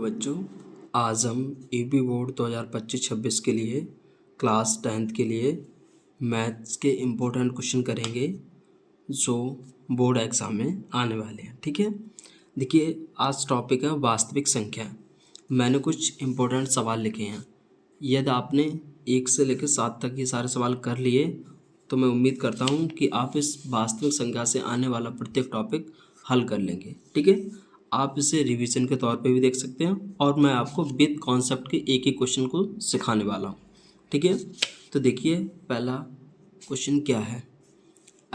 बच्चों, आज हम यूपी बोर्ड 2025-26 के लिए क्लास 10th के लिए मैथ्स के इम्पोर्टेंट क्वेश्चन करेंगे जो बोर्ड एग्ज़ाम में आने वाले हैं। ठीक है, देखिए आज टॉपिक है वास्तविक संख्या। मैंने कुछ इम्पोर्टेंट सवाल लिखे हैं। यदि आपने 1 से लेकर 7 तक ये सारे सवाल कर लिए तो मैं उम्मीद करता हूँ कि आप इस वास्तविक संख्या से आने वाला प्रत्येक टॉपिक हल कर लेंगे। ठीक है, आप इसे रिवीजन के तौर पे भी देख सकते हैं और मैं आपको विद कॉन्सेप्ट के एक एक क्वेश्चन को सिखाने वाला हूँ। ठीक है, तो देखिए पहला क्वेश्चन क्या है।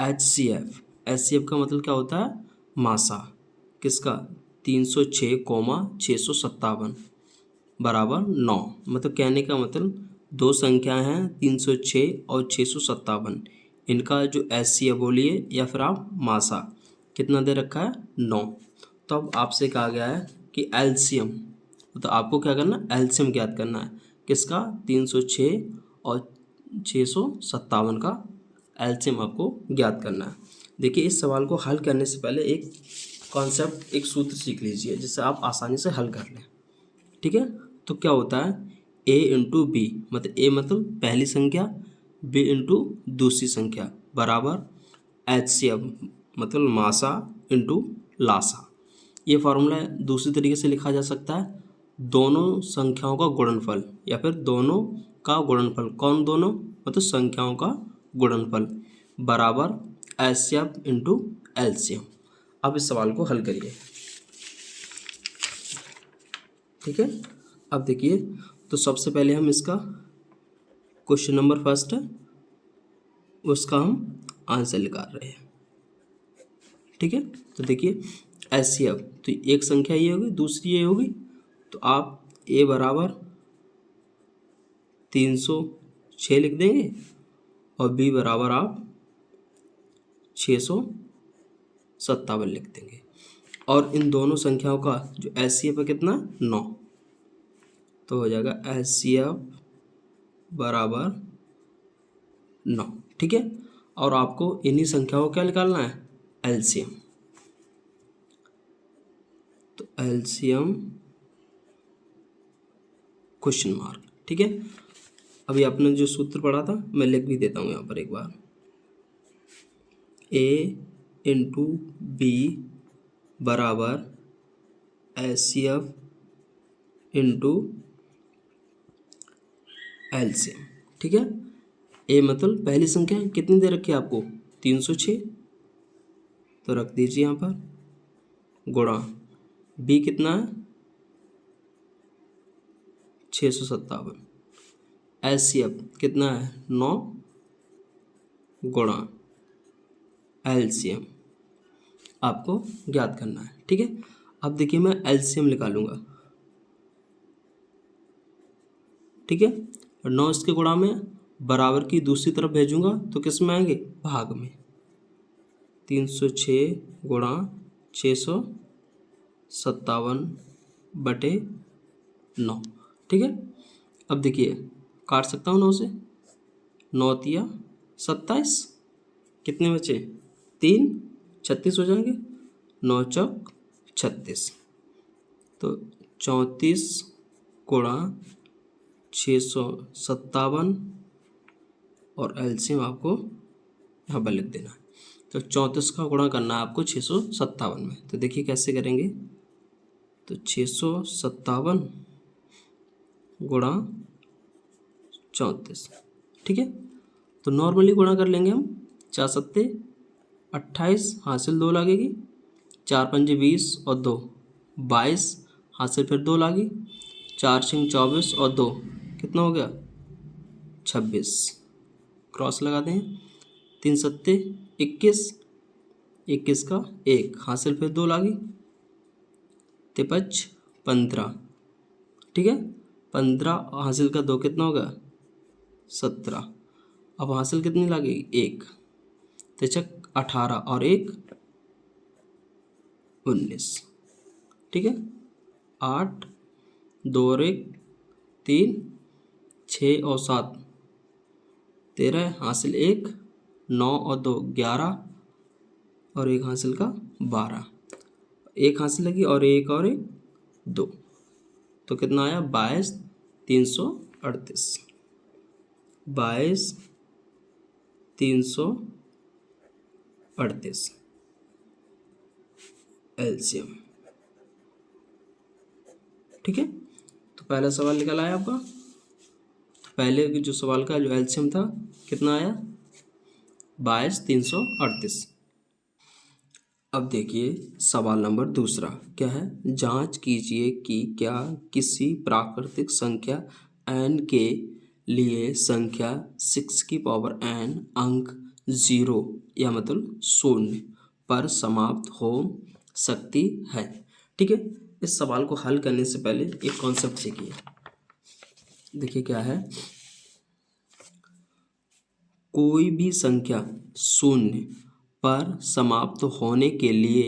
HCF का मतलब क्या होता है, मासा। किसका, 306,657 बराबर 9। मतलब कहने का मतलब दो संख्या हैं 306 और 657, इनका जो HCF बोलिए या फिर आप मासा कितना दे रखा है, 9। तो अब आपसे कहा गया है कि एलसीएम, तो आपको क्या करना है, एलसीएम ज्ञात करना है। किसका, 306 और 657 का एलसीएम आपको ज्ञात करना है। देखिए इस सवाल को हल करने से पहले एक कॉन्सेप्ट, एक सूत्र सीख लीजिए जिससे आप आसानी से हल कर लें। ठीक है, तो क्या होता है, A इंटू बी, मतलब A मतलब पहली संख्या, B इंटू दूसरी संख्या बराबर HCF मतलब मासा इंटू लासा। ये फार्मूला दूसरी तरीके से लिखा जा सकता है, दोनों संख्याओं का गुणनफल या फिर दोनों का गुणनफल। कौन दोनों, मतलब संख्याओं का गुणनफल बराबर HCF इंटू एलसीएम। अब इस सवाल को हल करिए। ठीक है, अब देखिए तो सबसे पहले हम इसका क्वेश्चन नंबर फर्स्ट है उसका हम आंसर निकाल रहे हैं। ठीक है, तो देखिए HCF, तो एक संख्या ये होगी, दूसरी ये होगी, तो आप A बराबर 306 लिख देंगे और B बराबर आप 657 लिख देंगे। और इन दोनों संख्याओं का जो HCF है कितना, 9, तो हो जाएगा HCF बराबर 9। ठीक है, और आपको इन्हीं संख्याओं को क्या निकालना है, एलसीएम। तो एलसीएम क्वेश्चन मार्क। ठीक है, अभी आपने जो सूत्र पढ़ा था मैं लिख भी देता हूँ यहाँ पर एक बार। A इंटू बी बराबर HCF इंटू एलसीएम। ठीक है, A मतलब पहली संख्या कितनी दे रखी है आपको, 306, तो रख दीजिए यहाँ पर, गुणा B कितना है, 657, HCF कितना है, 9, गुणा एलसीएम आपको ज्ञात करना है। ठीक है, अब देखिए मैं एलसीएम निकालूंगा। ठीक है, और 9 इसके गुणा में बराबर की दूसरी तरफ भेजूंगा तो किस में आएंगे, भाग में। 306 गुणा 657 बटे 9। ठीक है, अब देखिए काट सकता हूँ 9 से, 9 तिया 27, कितने बचे, 3, 36 हो जाएंगे, 9 चौक 36, तो 34 गुणा 657 और एलसीएम आपको यहाँ पर लिख देना है। तो 34 का गुणा करना है आपको 657 में। तो देखिए कैसे करेंगे, तो 657 गुणा 34। ठीक है, तो नॉर्मली गुणा कर लेंगे हम, 4 सत्ते 28, हासिल 2 लगेगी, 4 पंजे 20 और 2 22, हासिल फिर 2 लागी, 4 छिंग 24 और 2 कितना हो गया, 26, क्रॉस लगा दें, 3 सत्ते 21, 21 का 1, हासिल फिर 2 लागी, 53 15। ठीक है, 15 हासिल का 2 कितना होगा, 17। अब हासिल कितनी लगेगी, 1, तिचक 18 और 1 19। ठीक है, 8, 2 और 1 3, 6 और 7 13, हासिल 1, 9 और 2 11 और 1 हासिल का 12, 1 हासिल लगी और 1 और 1 2। तो कितना आया 22,338, 22,338 एलसीएम। ठीक है, तो पहला सवाल निकल आया आपका। तो पहले जो सवाल का जो एलसीएम था कितना आया 22,338। अब देखिए सवाल नंबर दूसरा क्या है, जांच कीजिए कि क्या किसी प्राकृतिक संख्या n के लिए संख्या 6 की पावर n अंक 0 या मतलब 0 पर समाप्त हो सकती है। ठीक है, इस सवाल को हल करने से पहले एक कॉन्सेप्ट सीखिए। देखिए क्या है, कोई भी संख्या 0 पर समाप्त होने के लिए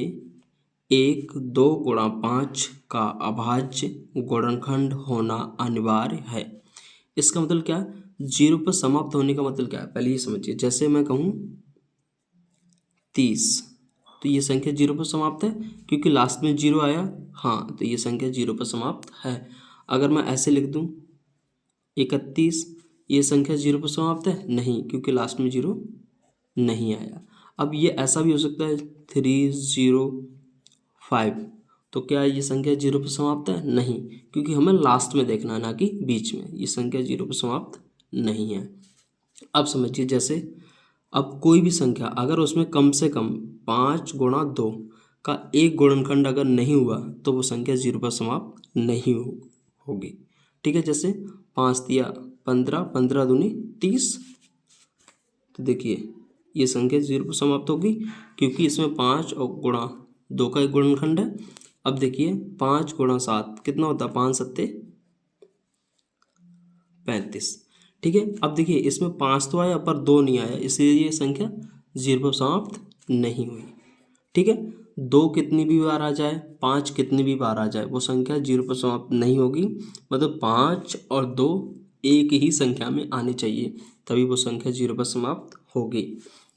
1 2 गुणा 5 का अभाज्य गुणनखंड होना अनिवार्य है। इसका मतलब क्या, 0 पर समाप्त होने का मतलब क्या है, पहले ये समझिए। जैसे मैं कहूँ 30, तो ये संख्या 0 पर समाप्त है क्योंकि लास्ट में 0 आया। हाँ, तो ये संख्या 0 पर समाप्त है। अगर मैं ऐसे लिख दूँ 31, ये संख्या 0 पर समाप्त है, नहीं, क्योंकि लास्ट में 0 नहीं आया। अब ये ऐसा भी हो सकता है 305, तो क्या ये संख्या 0 पर समाप्त है, नहीं, क्योंकि हमें लास्ट में देखना है ना कि बीच में। ये संख्या 0 पर समाप्त नहीं है। अब समझिए, जैसे अब कोई भी संख्या अगर उसमें कम से कम 5 गुणा 2 का एक गुणनखंड अगर नहीं हुआ तो वो संख्या 0 पर समाप्त नहीं होगी। ठीक है, जैसे 5 दिया 15, 15 दूनी 30, तो देखिए ये संख्या 0 पर समाप्त होगी क्योंकि इसमें 5 और गुणा 2 का एक गुणनखंड है। अब देखिए 5 गुणा 7 कितना होता है, 5 सत्ते 35। ठीक है, अब देखिए इसमें 5 तो आया पर 2 नहीं आया, इसलिए ये संख्या 0 पर समाप्त नहीं हुई। ठीक है, 2 कितनी भी बार आ जाए, 5 कितनी भी बार आ जाए, वो संख्या 0 पर समाप्त नहीं होगी। मतलब 5 और 2 एक ही संख्या में आने चाहिए, तभी वो संख्या 0 पर समाप्त होगी।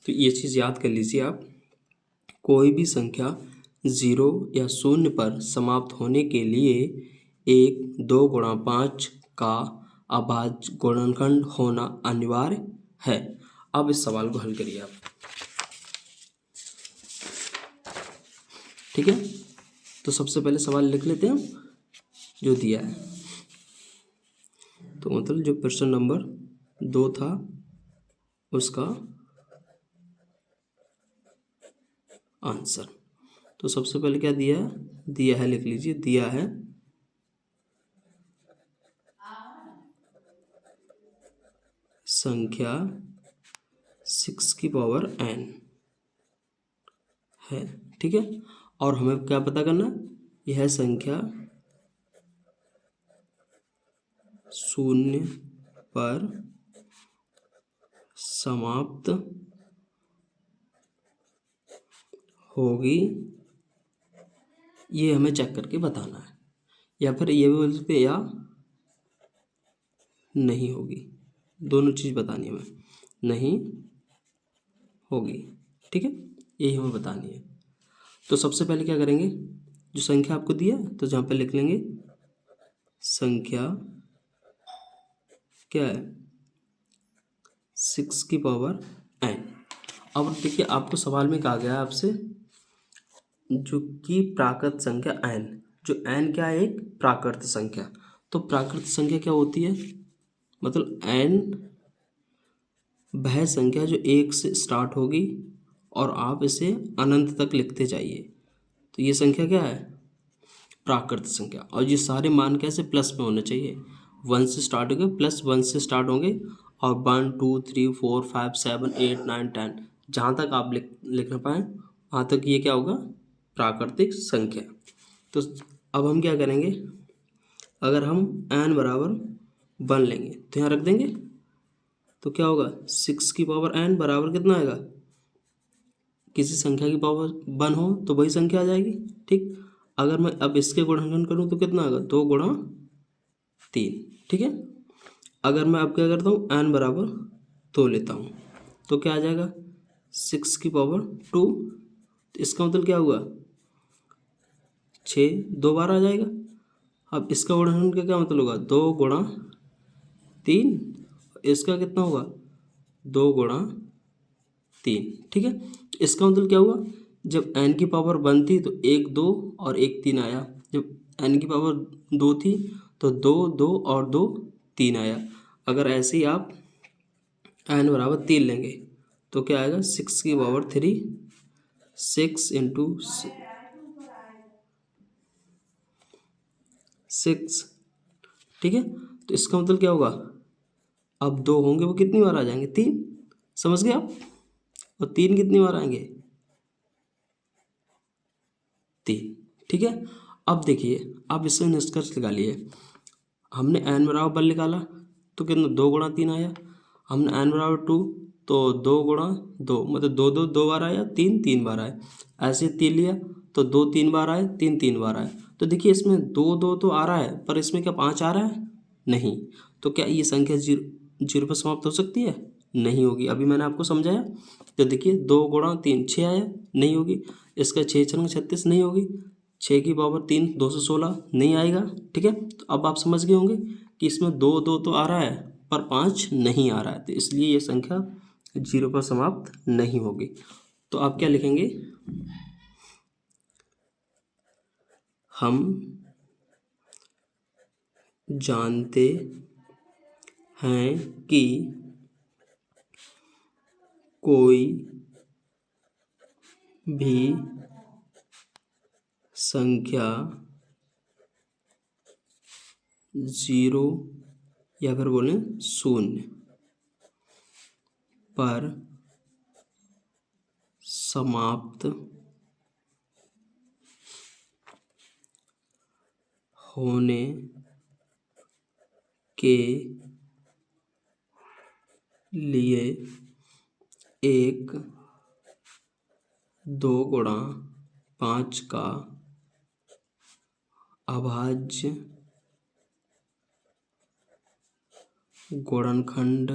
तो ये चीज़ याद कर लीजिए आप। कोई भी संख्या 0 या 0 पर समाप्त होने के लिए 1 2 गुणा 5 का अभाज्य गुणनखंड होना अनिवार्य है। अब इस सवाल को हल करिए आप। ठीक है, तो सबसे पहले सवाल लिख लेते हैं जो दिया है। तो मतलब जो प्रश्न नंबर 2 था उसका आंसर। तो सबसे पहले क्या दिया है, दिया है लिख लीजिए, दिया है संख्या 6 की पावर n है। ठीक है, और हमें क्या पता करना, यह संख्या 0 पर समाप्त होगी, ये हमें चेक करके बताना है। या फिर ये भी बोल सकते या नहीं होगी, दोनों चीज़ बतानी है हमें, नहीं होगी। ठीक है, यही हमें बतानी है। तो सबसे पहले क्या करेंगे, जो संख्या आपको दिया तो जहाँ पे लिख लेंगे संख्या क्या है 6 की पावर n। अब देखिए आपको सवाल में कहा गया है आपसे जो कि प्राकृत संख्या n, जो n क्या है, एक प्राकृत संख्या। तो प्राकृत संख्या क्या होती है, मतलब n वह संख्या जो 1 से स्टार्ट होगी और आप इसे अनंत तक लिखते जाइए, तो ये संख्या क्या है, प्राकृत संख्या। और ये सारे मान कैसे प्लस में होने चाहिए, 1 से स्टार्ट होंगे, +1 से स्टार्ट होंगे और 1 2 3 4 5 7 8 9 10 जहाँ तक आप लिख ना पाएँ वहाँ तक ये क्या होगा, प्राकृतिक संख्या। तो अब हम क्या करेंगे, अगर हम n बराबर 1 लेंगे तो यहाँ रख देंगे, तो क्या होगा 6 की पावर n बराबर कितना आएगा, किसी संख्या की पावर 1 हो तो वही संख्या आ जाएगी। ठीक, अगर मैं अब इसके गुणनखंड करूँ तो कितना आएगा, 2 गुणा 3। ठीक है, अगर मैं अब क्या करता हूँ n बराबर 2 लेता हूँ तो क्या आ जाएगा 6 की पावर 2, तो इसका मतलब क्या हुआ 6 2 बार आ जाएगा। अब इसका गुणनखंड का क्या मतलब होगा, 2 गुणा 3, इसका कितना होगा 2 गुणा 3। ठीक है, इसका मतलब क्या हुआ, जब n की पावर 1 थी तो 1 2 और 1 3 आया, जब n की पावर 2 थी तो 2 2 और 2 3 आया। अगर ऐसे ही आप n बराबर 3 लेंगे तो क्या आएगा 6 की पावर 3, 6 इंटू 6। ठीक है, तो इसका मतलब क्या होगा, अब 2 होंगे वो कितनी बार आ जाएंगे 3, समझ गए आप, और 3 कितनी बार आएंगे 3। ठीक है, अब देखिए आप इससे निष्कर्ष निकालिए, हमने n बराबर 1 निकाला तो कितना 2 गुणा 3 आया, हमने n बराबर 2 तो 2 गुणा 2 मतलब 2 2 2 बार आया, 3 3 बार आए, ऐसे 3 लिया तो 2 3 बार आए, 3 3 बार आए। तो देखिए इसमें 2 2 तो आ रहा है पर इसमें क्या 5 आ रहा है, नहीं। तो क्या ये संख्या जीरो पर समाप्त हो सकती है, नहीं होगी। अभी मैंने आपको समझाया, तो देखिए 2 गुणा 3 6 आया, नहीं होगी। इसका 6 छंग 36 नहीं होगी, 6 की पावर 3 216 नहीं आएगा। ठीक है, तो अब आप समझ गए होंगे कि इसमें 2 2 तो आ रहा है पर 5 नहीं आ रहा है, तो इसलिए ये संख्या 0 पर समाप्त नहीं होगी। तो आप क्या लिखेंगे, हम जानते हैं कि कोई भी संख्या 0 या फिर बोलें 0 पर समाप्त होने के लिए एक 2 गुणा 5 का अभाज्य गुणनखंड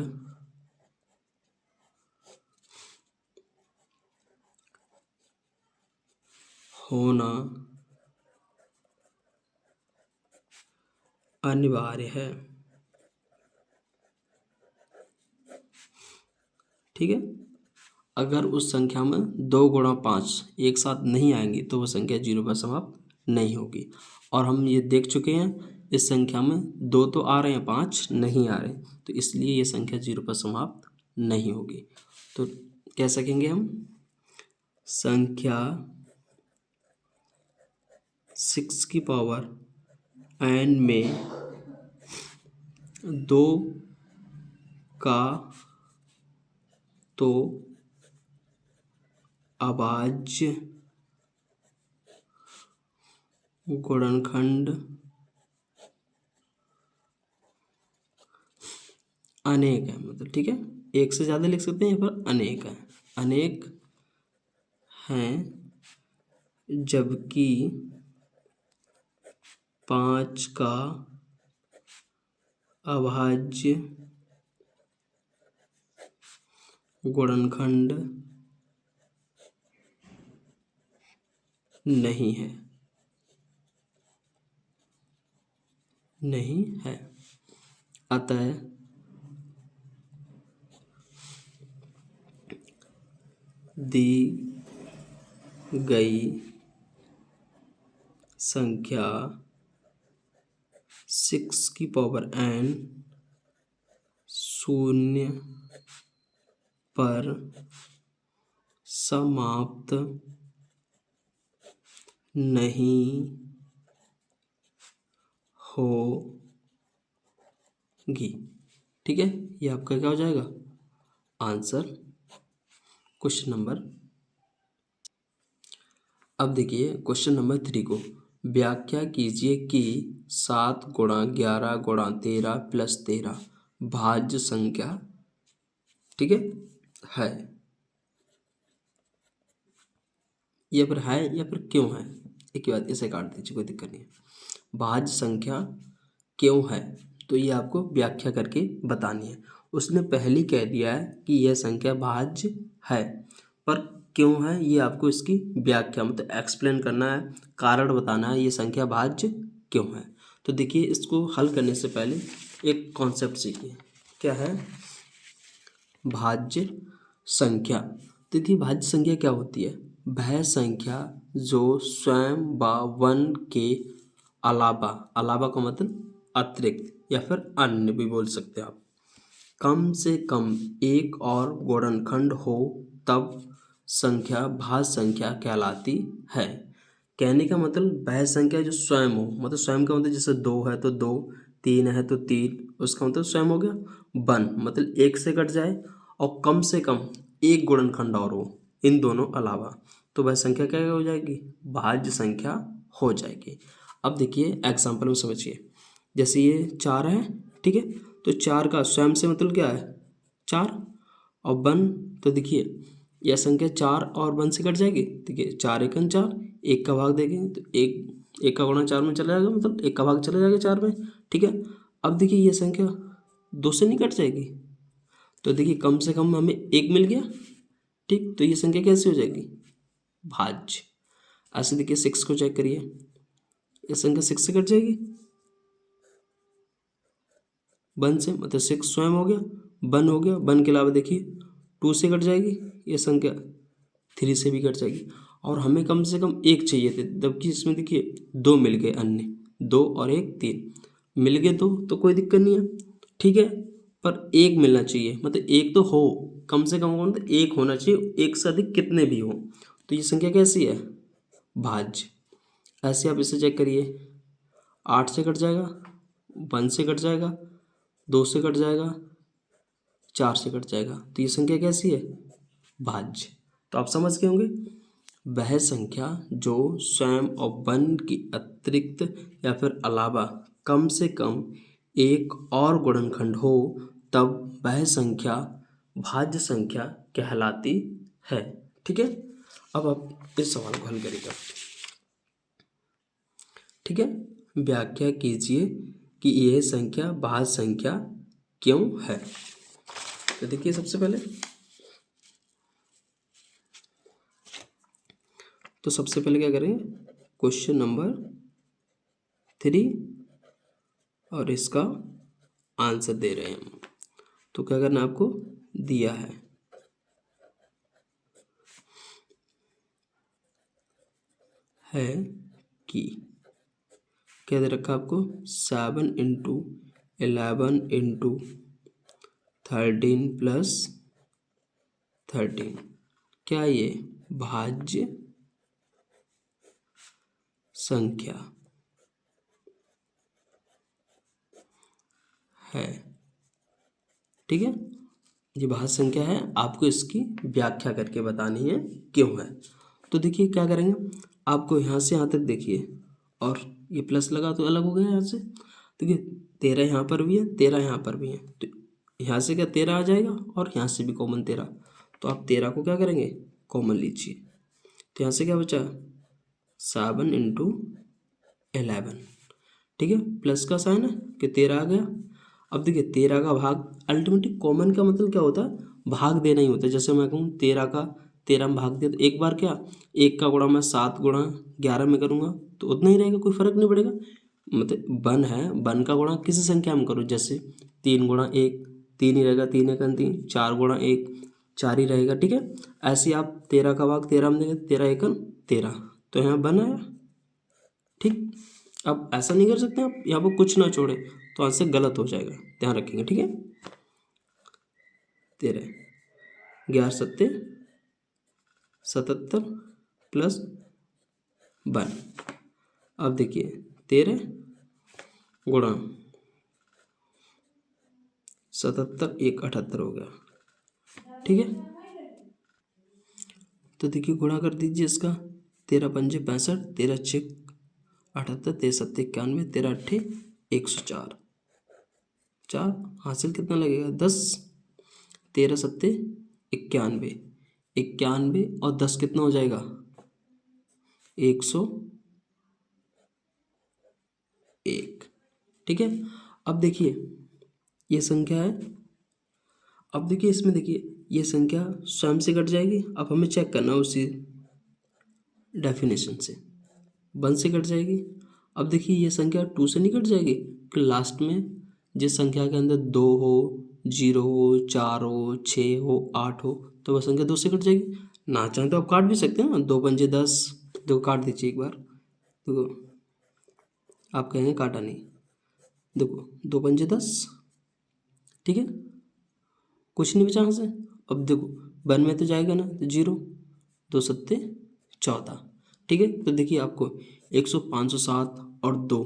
होना अनिवार्य है। ठीक है, अगर उस संख्या में 2 गुणा 5 एक साथ नहीं आएंगी तो वो संख्या 0 पर समाप्त नहीं होगी। और हम ये देख चुके हैं इस संख्या में 2 तो आ रहे हैं 5 नहीं आ रहे, तो इसलिए ये संख्या 0 पर समाप्त नहीं होगी। तो कह सकेंगे हम संख्या 6 की पावर n में 2 का तो अभाज्य गुणनखंड अनेक है, मतलब ठीक है, एक से ज़्यादा लिख सकते हैं, यहाँ पर अनेक है, अनेक हैं, जबकि 5 का अभाज्य गुणनखंड नहीं है, नहीं है। अतः दी गई संख्या 6 की पावर n 0 पर समाप्त नहीं होगी। ठीक है, ये आपका क्या हो जाएगा आंसर, क्वेश्चन नंबर। अब देखिए क्वेश्चन नंबर 3 को, व्याख्या कीजिए कि 7 गुणा 11 गुणा 13 प्लस 13 भाज्य संख्या, ठीक है या फिर है या फिर क्यों है। एक बात इसे काट दीजिए, कोई दिक्कत नहीं है। भाज्य संख्या क्यों है, तो ये आपको व्याख्या करके बतानी है। उसने पहले कह दिया है कि यह संख्या भाज्य है, पर क्यों है ये आपको इसकी व्याख्या मतलब एक्सप्लेन करना है, कारण बताना है ये संख्या भाज्य क्यों है। तो देखिए इसको हल करने से पहले एक कॉन्सेप्ट सीखिए, क्या है? भाज्य संख्या। देखिए भाज्य संख्या क्या होती है? वह संख्या जो स्वयं व वन के अलावा, अलावा का मतलब अतिरिक्त या फिर अन्य भी बोल सकते हैं आप, कम से कम एक और गुणनखंड हो तब संख्या भाज्य संख्या कहलाती है। कहने का मतलब वह संख्या जो स्वयं हो, मतलब स्वयं का मतलब जैसे 2 है तो 2, 3 है तो 3, उसका मतलब स्वयं हो गया। वन मतलब एक से कट जाए और कम से कम एक गुणनखंड और हो इन दोनों अलावा, तो वह संख्या क्या हो जाएगी? भाज्य संख्या हो जाएगी। अब देखिए एग्जाम्पल में समझिए, जैसे ये 4 है, ठीक है, तो 4 का स्वयं से मतलब क्या है? 4 और वन, तो देखिए यह संख्या 4 और 1 से कट जाएगी। देखिए 4 एकन 4, एक का भाग देंगे तो एक का गुणा 4 में चला जाएगा, मतलब एक का भाग चला जाएगा 4 में, ठीक है। अब देखिए ये संख्या 2 से नहीं कट जाएगी, तो देखिए कम से कम हमें एक मिल गया, ठीक, तो ये संख्या कैसी हो जाएगी? भाज्य। ऐसे देखिए 6 को चेक करिए, ये संख्या 6 से कट जाएगी, 1 से, मतलब 6 स्वयं हो गया, 1 हो गया, 1 के अलावा देखिए 2 से कट जाएगी, ये संख्या 3 से भी कट जाएगी, और हमें कम से कम एक चाहिए थे, जबकि इसमें देखिए 2 मिल गए, अन्य 2 और 1 3 मिल गए, 2 तो कोई दिक्कत नहीं है, ठीक है, पर एक मिलना चाहिए, मतलब एक तो हो, कम से कम मतलब एक होना चाहिए, एक से अधिक कितने भी हो, तो ये संख्या कैसी है? भाज्य। ऐसे आप इसे चेक करिए, 8 से कट जाएगा, 1 से कट जाएगा, 2 से कट जाएगा, 4 से कट जाएगा, तो ये संख्या कैसी है? भाज्य। तो आप समझ गए होंगे, वह संख्या जो स्वयं और वन की अतिरिक्त या फिर अलावा कम से कम एक और गुणनखंड हो तब वह संख्या भाज्य संख्या कहलाती है, ठीक है। अब आप इस सवाल को हल करिएगा, ठीक है। व्याख्या कीजिए कि यह संख्या भाज्य संख्या क्यों है। तो देखिए सबसे पहले, तो सबसे पहले क्या करेंगे, क्वेश्चन नंबर 3 और इसका आंसर दे रहे हैं हम, तो क्या करना आपको दिया है कि क्या दे रखा आपको, 7 इंटू 11 इंटू 13 प्लस 13, क्या ये भाज्य संख्या है, ठीक है। ये भाज्य संख्या है, आपको इसकी व्याख्या करके बतानी है क्यों है। तो देखिए क्या करेंगे, आपको यहाँ से यहाँ तक देखिए, और ये प्लस लगा तो अलग हो गया यहाँ से, देखिए 13 यहाँ पर भी है, 13 यहाँ पर भी है, तो यहाँ से क्या 13 आ जाएगा, और यहाँ से भी कॉमन 13, तो आप 13 को क्या करेंगे, कॉमन लीजिए, तो यहाँ से क्या बचा, 7 इंटू 11, ठीक है, प्लस का साइन है कि 13 आ गया। अब देखिए 13 का भाग, अल्टीमेटली कॉमन का मतलब क्या होता है, भाग देना ही होता है। जैसे मैं कहूँ 13 का 13 में भाग दिया, तो एक बार क्या, एक का गुणा मैं 7 गुणा 11 में करूँगा तो उतना ही रहेगा, कोई फर्क नहीं पड़ेगा। मतलब 1 है, 1 का गुणा किसी संख्या में करो, जैसे 3 गुणा 1 3 ही रहेगा, 3 एकन 3, 4 गुणा 1 4 ही रहेगा, ठीक है। ऐसे आप 13 का भाग 13 में देंगे, 13 एकन 13, तो यहाँ 1 आया, ठीक। अब ऐसा नहीं कर सकते आप, यहाँ पर कुछ ना छोड़े तो आंसर गलत हो जाएगा, ध्यान रखेंगे, ठीक है। 13 11 सत्ते 77 प्लस 1, अब देखिए 13 गुणा 77 1 78 हो गया, ठीक है। तो देखिए गुणा कर दीजिए इसका, 13 पंजे 65, 13 छः 78, 13 सत्ते 91, 13 अट्ठे 104, 4 हासिल कितना लगेगा 10, 13 सत्ते 91, 91 और 10 कितना हो जाएगा 101, ठीक है। अब देखिए ये संख्या है, अब देखिए इसमें देखिए ये संख्या स्वयं से कट जाएगी, अब हमें चेक करना है उसी डेफिनेशन से, 1 से कट जाएगी, अब देखिए ये संख्या 2 से नहीं कट जाएगी, कि लास्ट में जिस संख्या के अंदर 2 हो, 0 हो, 4 हो, 6 हो, 8 हो, तो वह संख्या 2 से कट जाएगी। ना चाहें तो आप काट भी सकते हैं ना, 2 पंजे 10। देखो काट दीजिए एक बार, देखो आप कहेंगे काटा नहीं, देखो 2 पंजे 10, ठीक है, कुछ नहीं बचा यहाँ से। अब देखो 1 में तो जाएगा ना, तो 0, 2 सत्ते 14, ठीक है। तो देखिए आपको 100, 507 और 2,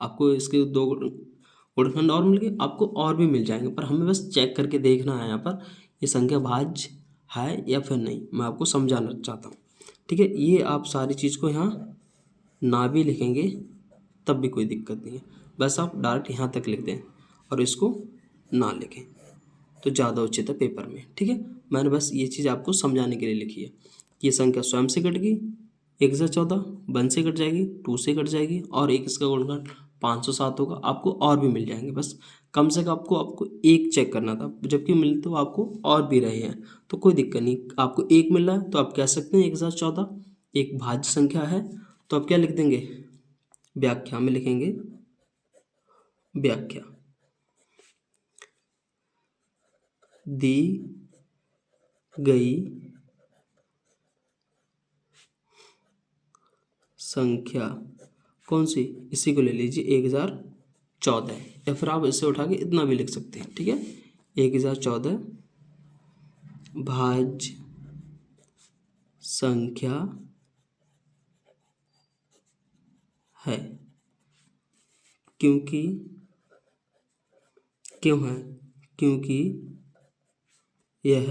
आपको इसके 2 गुणनखंड और मिल गए, आपको और भी मिल जाएंगे, पर हमें बस चेक करके देखना है यहाँ पर ये संख्या भाज्य है या फिर नहीं, मैं आपको समझाना चाहता हूँ, ठीक है। ये आप सारी चीज़ को यहाँ ना भी लिखेंगे तब भी कोई दिक्कत नहीं है, बस आप डायरेक्ट यहाँ तक लिख दें और इसको ना लिखें तो ज़्यादा उचित है पेपर में, ठीक है। मैंने बस ये चीज़ आपको समझाने के लिए लिखी है। ये संख्या स्वयं से कट गई, 1 से 14, 1 से कट जाएगी, 2 से कट जाएगी, और एक इसका गुणनखंड 507 होगा, आपको और भी मिल जाएंगे। बस कम से कम आपको एक चेक करना था, जबकि मिल तो आपको और भी रहे हैं, तो कोई दिक्कत नहीं। आपको एक मिल रहा है तो आप कह सकते हैं 1014 एक भाज्य संख्या है, तो आप क्या लिख देंगे, व्याख्या में लिखेंगे, व्याख्या दी गई संख्या कौन सी, इसी को ले लीजिए 1014, या फिर आप इससे उठा के इतना भी लिख सकते हैं, ठीक है। 1014 भाज्य संख्या है, क्योंकि क्यों है, क्योंकि यह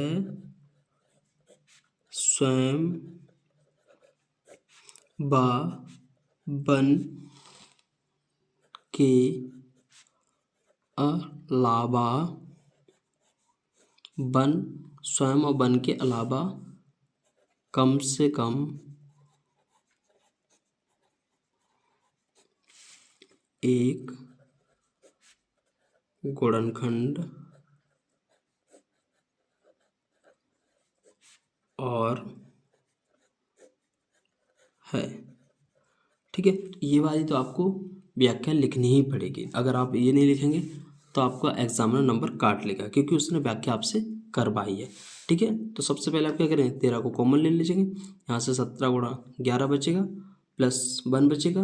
स्वयं व वन के अलावा, वन स्वयं और वन के अलावा कम से कम एक गुणनखंड और है, ठीक है। ये वाली तो आपको व्याख्या लिखनी ही पड़ेगी, अगर आप ये नहीं लिखेंगे तो आपका एग्जामिनर नंबर काट लेगा, क्योंकि उसने व्याख्या आपसे करवाई है, ठीक है। तो सबसे पहले आप क्या करें, 13 को कॉमन ले लीजिएगा, यहाँ से 17 गुणा 11 बचेगा, प्लस 1 बचेगा,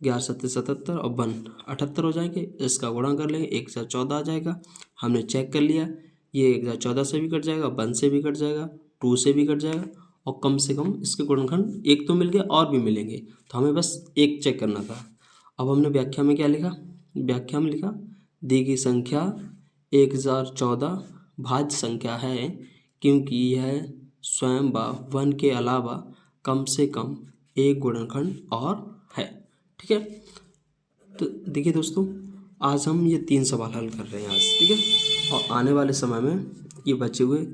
11 सत्ते 77 और 1 78 हो जाएंगे, इसका गुणा कर लेंगे, 1014 आ जाएगा। हमने चेक कर लिया, ये 1014 से भी कट जाएगा, 1 से भी कट जाएगा, 2 से भी कट जाएगा, और कम से कम इसके गुणनखंड एक तो मिल गया और भी मिलेंगे, तो हमें बस एक चेक करना था। अब हमने व्याख्या में क्या लिखा, व्याख्या में लिखा दी गई संख्या 1014 भाज्य संख्या है, क्योंकि यह स्वयं व वन के अलावा कम से कम एक गुणनखंड और है, ठीक है। तो देखिए दोस्तों, आज हम ये 3 सवाल हल कर रहे हैं आज, ठीक है, और आने वाले समय में ये बचे हुए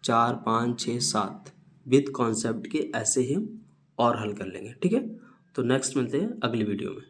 4, 5, 6, 7 विद कॉन्सेप्ट के ऐसे ही हम और हल कर लेंगे, ठीक है। तो नेक्स्ट मिलते हैं अगली वीडियो में।